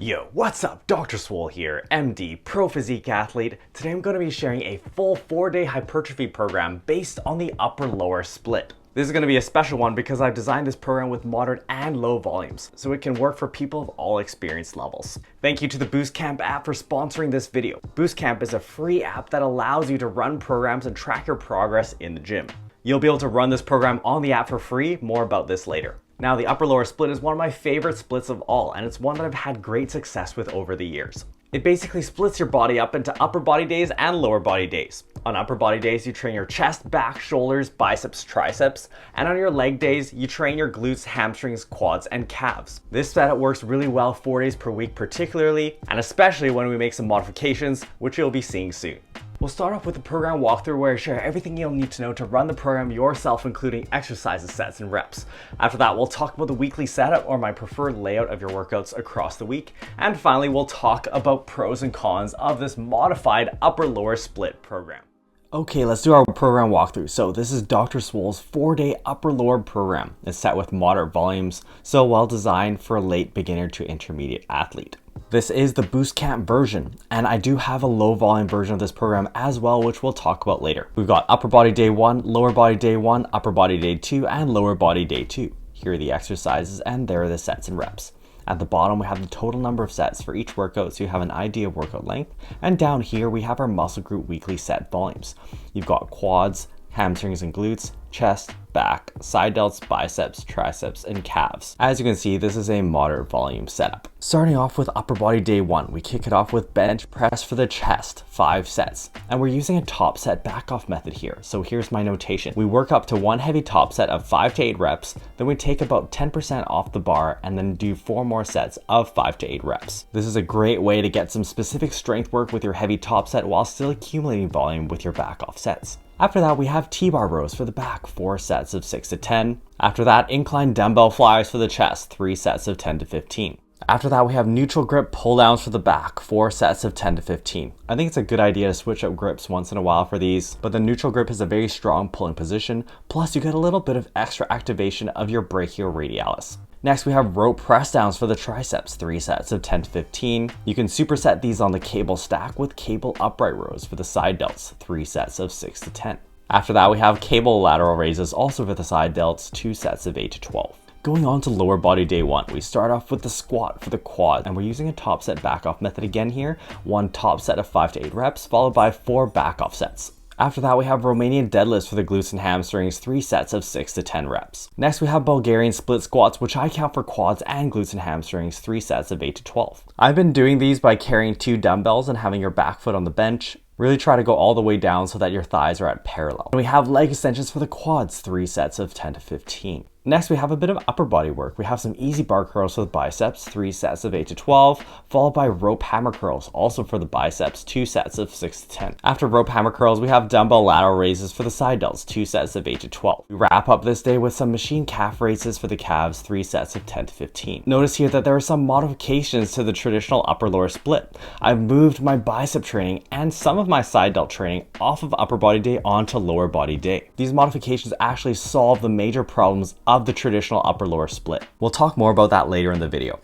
Yo, what's up? Dr. Swole here, MD, pro physique athlete. Today I'm going to be sharing a full 4-day hypertrophy program based on the upper-lower split. This is going to be a special one because I've designed this program with moderate and low volumes, so it can work for people of all experience levels. Thank you to the Boostcamp app for sponsoring this video. Boostcamp is a free app that allows you to run programs and track your progress in the gym. You'll be able to run this program on the app for free. More about this later. Now, the upper-lower split is one of my favorite splits of all, and it's one that I've had great success with over the years. It basically splits your body up into upper body days and lower body days. On upper body days, you train your chest, back, shoulders, biceps, triceps, and on your leg days, you train your glutes, hamstrings, quads, and calves. This setup works really well 4 days per week particularly, and especially when we make some modifications, which you'll be seeing soon. We'll start off with the program walkthrough where I share everything you'll need to know to run the program yourself, including exercises, sets, and reps. After that, we'll talk about the weekly setup or my preferred layout of your workouts across the week. And finally, we'll talk about pros and cons of this modified upper-lower split program. Okay, let's do our program walkthrough. So this is Dr. Swole's 4-day upper-lower program. It's set with moderate volumes, so well designed for a late beginner to intermediate athlete. This is the Boostcamp version, and I do have a low volume version of this program as well, which we'll talk about later. We've got upper body day 1, lower body day 1, upper body day 2, and lower body day 2. Here are the exercises, and there are the sets and reps. At the bottom, we have the total number of sets for each workout, so you have an idea of workout length. And down here, we have our muscle group weekly set volumes. You've got quads, hamstrings and glutes, chest, back, side delts, biceps, triceps, and calves. As you can see, this is a moderate volume setup. Starting off with upper body day 1, we kick it off with bench press for the chest, 5 sets. And we're using a top set back off method here. So here's my notation. We work up to one heavy top set of 5 to 8 reps, then we take about 10% off the bar and then do 4 more sets of 5 to 8 reps. This is a great way to get some specific strength work with your heavy top set while still accumulating volume with your back off sets. After that, we have T-bar rows for the back, 4 sets of 6 to 10. After that, incline dumbbell flyers for the chest, 3 sets of 10 to 15. After that, we have neutral grip pull downs for the back, 4 sets of 10 to 15. I think it's a good idea to switch up grips once in a while for these, but the neutral grip is a very strong pulling position, plus you get a little bit of extra activation of your brachioradialis. Next, we have rope press downs for the triceps, 3 sets of 10 to 15. You can superset these on the cable stack with cable upright rows for the side delts, 3 sets of 6 to 10. After that, we have cable lateral raises also for the side delts, 2 sets of 8 to 12. Going on to lower body day 1, we start off with the squat for the quad, and we're using a top set back off method again here, 1 top set of 5 to 8 reps, followed by 4 back off sets. After that, we have Romanian deadlifts for the glutes and hamstrings, 3 sets of 6 to 10 reps. Next, we have Bulgarian split squats, which I count for quads and glutes and hamstrings, 3 sets of 8 to 12. I've been doing these by carrying 2 dumbbells and having your back foot on the bench. Really try to go all the way down so that your thighs are at parallel. And we have leg extensions for the quads, 3 sets of 10 to 15. Next, we have a bit of upper body work. We have some easy bar curls for the biceps, 3 sets of 8 to 12, followed by rope hammer curls, also for the biceps, 2 sets of 6 to 10. After rope hammer curls, we have dumbbell lateral raises for the side delts, 2 sets of 8 to 12. We wrap up this day with some machine calf raises for the calves, 3 sets of 10 to 15. Notice here that there are some modifications to the traditional upper-lower split. I've moved my bicep training and some of my side delt training off of upper body day onto lower body day. These modifications actually solve the major problems of the traditional upper-lower split. We'll talk more about that later in the video.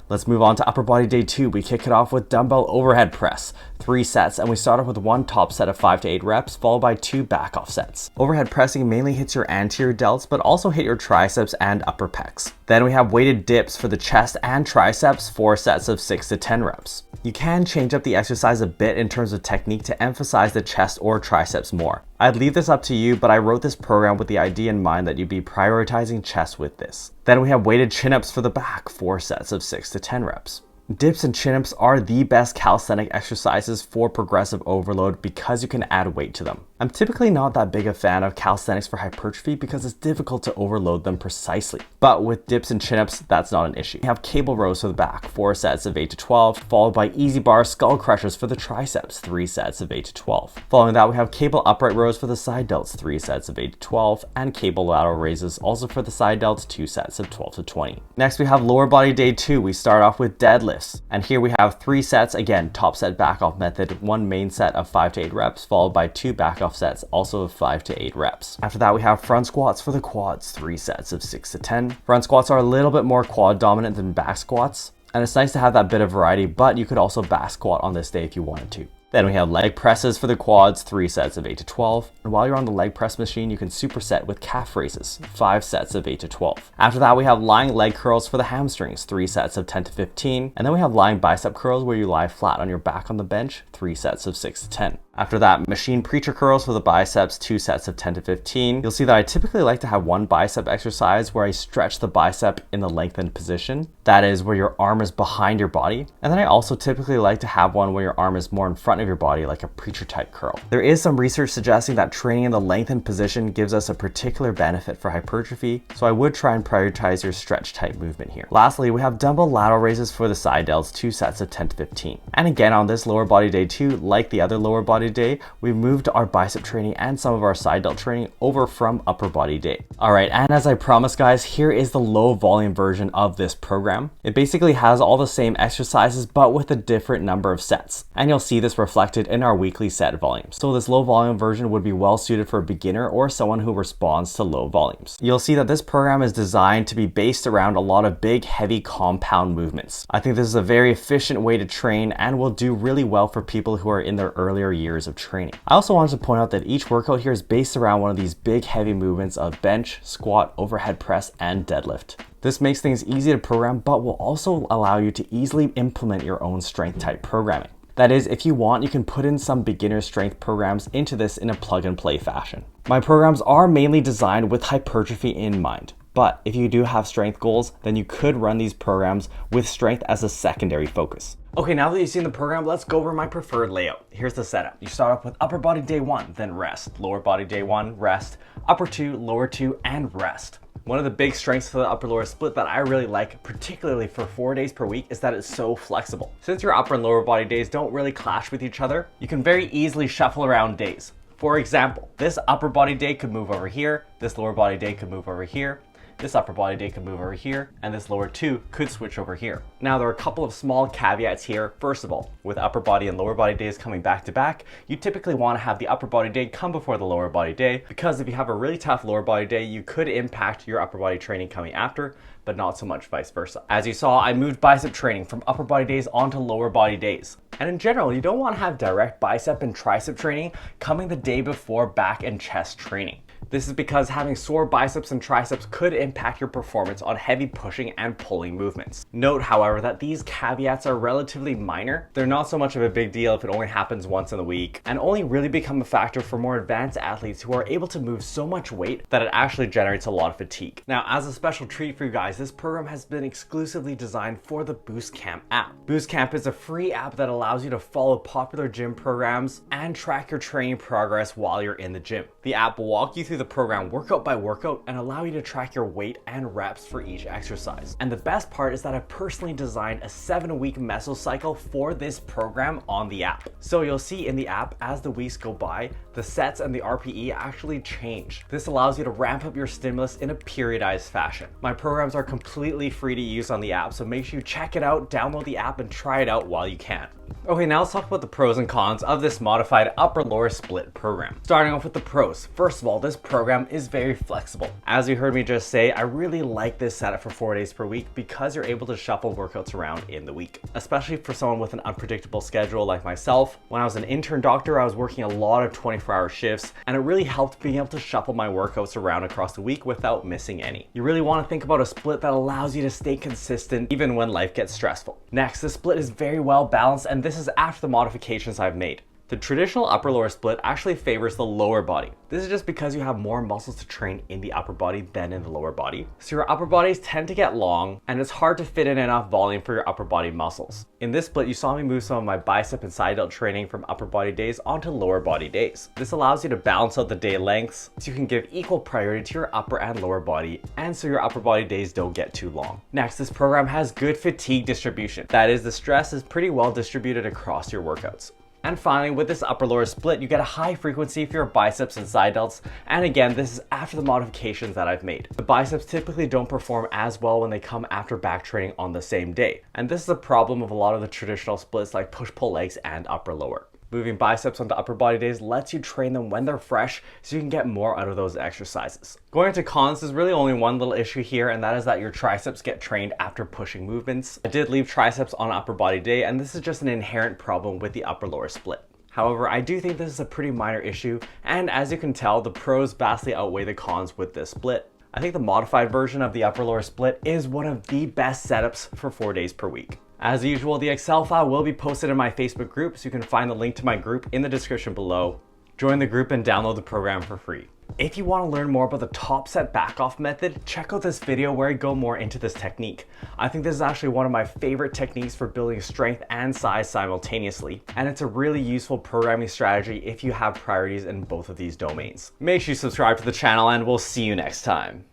Let's move on to upper body day 2. We kick it off with dumbbell overhead press, 3 sets, and we start off with 1 top set of 5 to 8 reps, followed by 2 back off sets. Overhead pressing mainly hits your anterior delts, but also hit your triceps and upper pecs. Then we have weighted dips for the chest and triceps, 4 sets of 6 to 10 reps. You can change up the exercise a bit in terms of technique to emphasize the chest or triceps more. I'd leave this up to you, but I wrote this program with the idea in mind that you'd be prioritizing chest with this. Then we have weighted chin-ups for the back, 4 sets of 6 to 10 reps. Dips and chin-ups are the best calisthenic exercises for progressive overload because you can add weight to them. I'm typically not that big a fan of calisthenics for hypertrophy because it's difficult to overload them precisely. But with dips and chin-ups, that's not an issue. We have cable rows for the back, 4 sets of 8 to 12, followed by easy bar skull crushers for the triceps, 3 sets of 8 to 12. Following that, we have cable upright rows for the side delts, 3 sets of 8 to 12, and cable lateral raises also for the side delts, 2 sets of 12 to 20. Next, we have lower body day 2. We start off with deadlifts. And here we have 3 sets, again, top set back off method, 1 main set of 5 to 8 reps, followed by 2 back off sets, also of 5 to 8 reps. After that, we have front squats for the quads, 3 sets of 6 to 10. Front squats are a little bit more quad dominant than back squats. And it's nice to have that bit of variety, but you could also back squat on this day if you wanted to. Then we have leg presses for the quads, 3 sets of 8 to 12. And while you're on the leg press machine, you can superset with calf raises, 5 sets of 8 to 12. After that, we have lying leg curls for the hamstrings, 3 sets of 10 to 15. And then we have lying bicep curls where you lie flat on your back on the bench, 3 sets of 6 to 10. After that, machine preacher curls for the biceps, 2 sets of 10 to 15. You'll see that I typically like to have one bicep exercise where I stretch the bicep in the lengthened position. That is where your arm is behind your body. And then I also typically like to have one where your arm is more in front of your body, like a preacher type curl. There is some research suggesting that training in the lengthened position gives us a particular benefit for hypertrophy, so I would try and prioritize your stretch type movement here. Lastly, we have dumbbell lateral raises for the side delts, 2 sets of 10 to 15. And again, on this lower body day too, like the other lower body day, we've moved our bicep training and some of our side delt training over from upper body day. All right, and as I promised guys, here is the low volume version of this program. It basically has all the same exercises, but with a different number of sets. And you'll see this reflected in our weekly set volumes. So this low volume version would be well suited for a beginner or someone who responds to low volumes. You'll see that this program is designed to be based around a lot of big, heavy compound movements. I think this is a very efficient way to train and will do really well for people who are in their earlier years of training. I also wanted to point out that each workout here is based around one of these big heavy movements of bench, squat, overhead press, and deadlift. This makes things easy to program, but will also allow you to easily implement your own strength type programming. That is, if you want, you can put in some beginner strength programs into this in a plug and play fashion. My programs are mainly designed with hypertrophy in mind. But if you do have strength goals, then you could run these programs with strength as a secondary focus. Okay, now that you've seen the program, let's go over my preferred layout. Here's the setup. You start off with upper body day 1, then rest. Lower body day 1, rest. Upper 2, lower 2, and rest. One of the big strengths for the upper lower split that I really like, particularly for 4 days per week, is that it's so flexible. Since your upper and lower body days don't really clash with each other, you can very easily shuffle around days. For example, this upper body day could move over here, this lower body day could move over here, this upper body day could move over here, and this lower 2 could switch over here. Now, there are a couple of small caveats here. First of all, with upper body and lower body days coming back to back, you typically want to have the upper body day come before the lower body day, because if you have a really tough lower body day, you could impact your upper body training coming after, but not so much vice versa. As you saw, I moved bicep training from upper body days onto lower body days. And in general, you don't want to have direct bicep and tricep training coming the day before back and chest training. This is because having sore biceps and triceps could impact your performance on heavy pushing and pulling movements. Note, however, that these caveats are relatively minor. They're not so much of a big deal if it only happens once in a week, and only really become a factor for more advanced athletes who are able to move so much weight that it actually generates a lot of fatigue. Now, as a special treat for you guys, this program has been exclusively designed for the Boostcamp app. Boostcamp is a free app that allows you to follow popular gym programs and track your training progress while you're in the gym. The app will walk you through the program workout by workout and allow you to track your weight and reps for each exercise. And the best part is that I've personally designed a 7-week mesocycle for this program on the app. So you'll see in the app, as the weeks go by, the sets and the RPE actually change. This allows you to ramp up your stimulus in a periodized fashion. My programs are completely free to use on the app, so make sure you check it out, download the app, and try it out while you can. Okay, now let's talk about the pros and cons of this modified upper-lower split program. Starting off with the pros. First of all, this program is very flexible. As you heard me just say, I really like this setup for 4 days per week because you're able to shuffle workouts around in the week, especially for someone with an unpredictable schedule like myself. When I was an intern doctor, I was working a lot of 24-hour shifts, and it really helped being able to shuffle my workouts around across the week without missing any. You really want to think about a split that allows you to stay consistent even when life gets stressful. Next, the split is very well balanced, and this is after the modifications I've made. The traditional upper-lower split actually favors the lower body. This is just because you have more muscles to train in the upper body than in the lower body. So your upper bodies tend to get long, and it's hard to fit in enough volume for your upper body muscles. In this split, you saw me move some of my bicep and side delt training from upper body days onto lower body days. This allows you to balance out the day lengths so you can give equal priority to your upper and lower body, and so your upper body days don't get too long. Next, this program has good fatigue distribution. That is, the stress is pretty well distributed across your workouts. And finally, with this upper-lower split, you get a high frequency for your biceps and side delts. And again, this is after the modifications that I've made. The biceps typically don't perform as well when they come after back training on the same day. And this is a problem of a lot of the traditional splits like push-pull legs and upper-lower. Moving biceps onto upper body days lets you train them when they're fresh so you can get more out of those exercises. Going into cons, there's really only one little issue here, and that is that your triceps get trained after pushing movements. I did leave triceps on upper body day, and this is just an inherent problem with the upper lower split. However, I do think this is a pretty minor issue, and as you can tell, the pros vastly outweigh the cons with this split. I think the modified version of the upper lower split is one of the best setups for 4 days per week. As usual, the Excel file will be posted in my Facebook group, so you can find the link to my group in the description below. Join the group and download the program for free. If you want to learn more about the top set back off method, check out this video where I go more into this technique. I think this is actually one of my favorite techniques for building strength and size simultaneously, and it's a really useful programming strategy if you have priorities in both of these domains. Make sure you subscribe to the channel, and we'll see you next time.